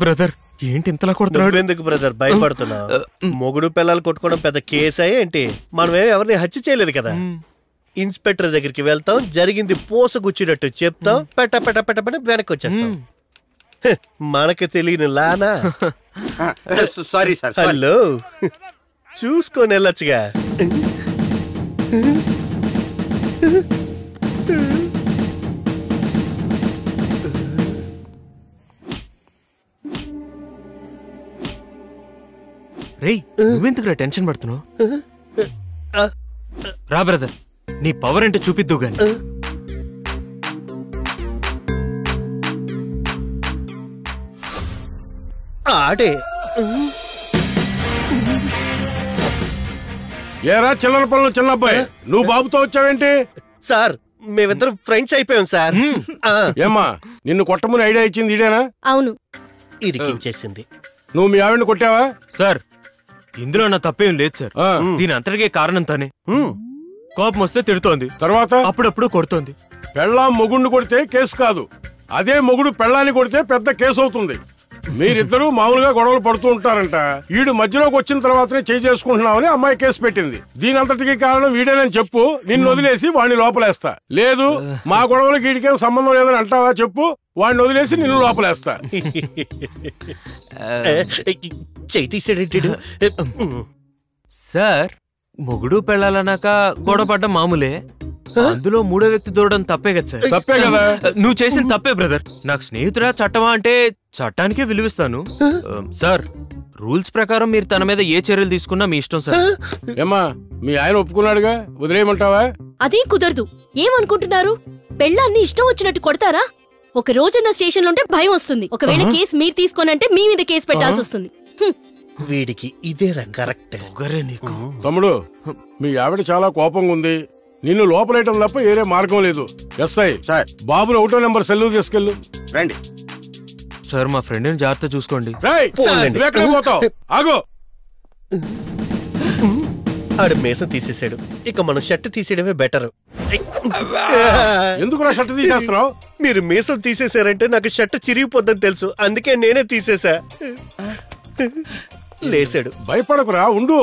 Brother ఏంటి ఇంతలా కొడుతున్నాడు? ఎందుకు బ్రదర్ భయపడుతున్నా? మొగుడు పిల్లలు కొట్టుకోవడం పెద్ద కేసా ఏంటి? మనమేం ఎవరిని హత్య చేయలేదు కదా. ఇన్స్పెక్టర్ దగ్గరికి వెళ్తాం, జరిగింది పోసగుచ్చినట్టు చెప్తాం, పెట్ట పెట్ట పెట్ట వెనక్కి వచ్చేస్తాం. మనకు తెలియని లానా? Sorry sir. హలో, చూసుకొని వెళ్ళొచ్చుగా. రేయ్, నువ్వెందుకురా టెన్షన్ పడుతున్నావు? రా బ్రదర్, నీ పవర్ అంటే చూపిద్దు గాని. ఆడే ఏరా చిల్లర పనులు చిన్న అబ్బాయి, నువ్వు బాబుతో వచ్చావేంటి? సార్, మేమిద్దరం ఫ్రెండ్స్ అయిపోయాం సార్. ఏమ్మా, నిన్ను కొట్టమని ఐడియా ఇచ్చింది ఇదేనా? అవును. ఇరికించేసింది. నువ్వు మీ ఆవిడని కొట్టావా? సార్, ఇందులో నా తప్పేం లేదు సార్. దీని అంతటికే కారణం తానే. కోపం వస్తే తిడుతోంది, తర్వాత అప్పుడప్పుడు కొడుతోంది. పెళ్ళాం మొగుడిని కొడితే కేసు కాదు, అదే మొగుడు పెళ్ళాన్ని కొడితే పెద్ద కేసు అవుతుంది. మీరిద్దరూ మామూలుగా గొడవలు పడుతూ ఉంటారంట. వీడు మధ్యలోకి వచ్చిన తర్వాతనే చేసుకుంటున్నామని అమ్మాయి కేసు పెట్టింది. దీని అంతటికి కారణం వీడేనని చెప్పు, నిన్ను వదిలేసి వాడిని లోపలేస్తా. లేదు మా గొడవలకి వీడికేం సంబంధం లేదని అంటావా చెప్పు, వాడిని వదిలేసి నిన్ను లోపలేస్తా. సార్, మొగుడు పెళ్ళాలన్నాక గొడవపడ్డం మామూలే. అందులో మూడో వ్యక్తి దూరడం తప్పే కదా సార్? తప్పే కదా. నువ్వు చేసిన తప్పే బ్రదర్. నాకు స్నేహితుడా చట్టమా అంటే చట్టానికే విలువిస్తాను సార్. రూల్స్ ప్రకారం మీరు తన మీద ఏ చర్యలు తీసుకున్నా మీ ఇష్టం సార్. ఏమ్మా, మీ ఆయన ఒప్పుకున్నాడుగా, వదిలేయమంటావా? అదేం కుదరదు. ఏమనుకుంటున్నారు? పెళ్ళాన్ని ఇష్టం వచ్చినట్టు కొడతారా? ఒక రోజన్న స్టేషన్ లో ఉంటే భయం వస్తుంది. ఒకవేళ కేసు మీరు తీసుకోనంటే మీ మీద కేసు పెట్టాల్సి వస్తుంది. వీడికి ఇదేరా కరెక్ట్. తమ్ముడు, మీ ఆవిడ చాలా కోపంగా ఉంది. నిన్ను లోపలేయటం తప్ప ఏరే మార్గం లేదు. ఎస్ఐ సార్, బాబుని 1వ నెంబర్ సెల్లు తీసుకెళ్ళు. రండి సార్. మా ఫ్రెండ్ని జాగ్రత్త చూసుకోండి. పోతావు? ఆగో. ఆడు మేసం తీసేసాడు, ఇక మనం షర్ట్ తీసేయడమే బెటర్. ఎందుకు నా షర్ట్ తీసేస్తున్నావు? మీరు మేసం తీసేశారంటే నాకు షర్ట్ చిరిగిపోద్దని తెలుసు, అందుకే నేనే తీసేసా. లేసాడు. భయపడకురా, ఉండు.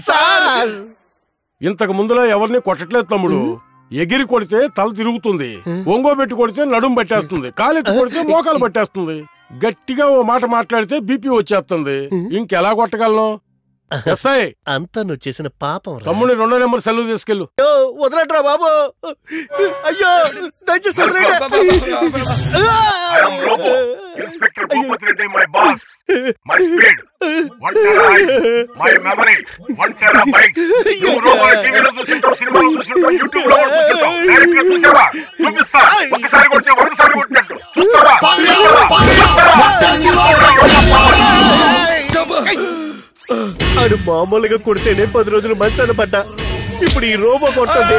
సార్, ఇంతకు ముందులో ఎవరిని కొట్టట్లేదు తమ్ముడు. ఎగిరి కొడితే తల తిరుగుతుంది, ఒంగోబెట్టి కొడితే నడుము పట్టేస్తుంది, కాలెత్తి కొడితే మోకాలు పట్టేస్తుంది, గట్టిగా ఓ మాట మాట్లాడితే బీపీ వచ్చేస్తుంది. ఇంకెలా కొట్టగలను? ఎస్ఐ, అంతా నువ్వు చేసిన పాపం. తమ్ముడిని 2వ నెంబర్ సెల్లు తీసుకెళ్ళు. వదలట్రా బాబు, అయ్యో దయచేసి ఆడు మామూలుగా కొడితేనే 10 రోజులు మంచాన పడ్డా, ఇప్పుడు ఈ రోబో కొట్టండి.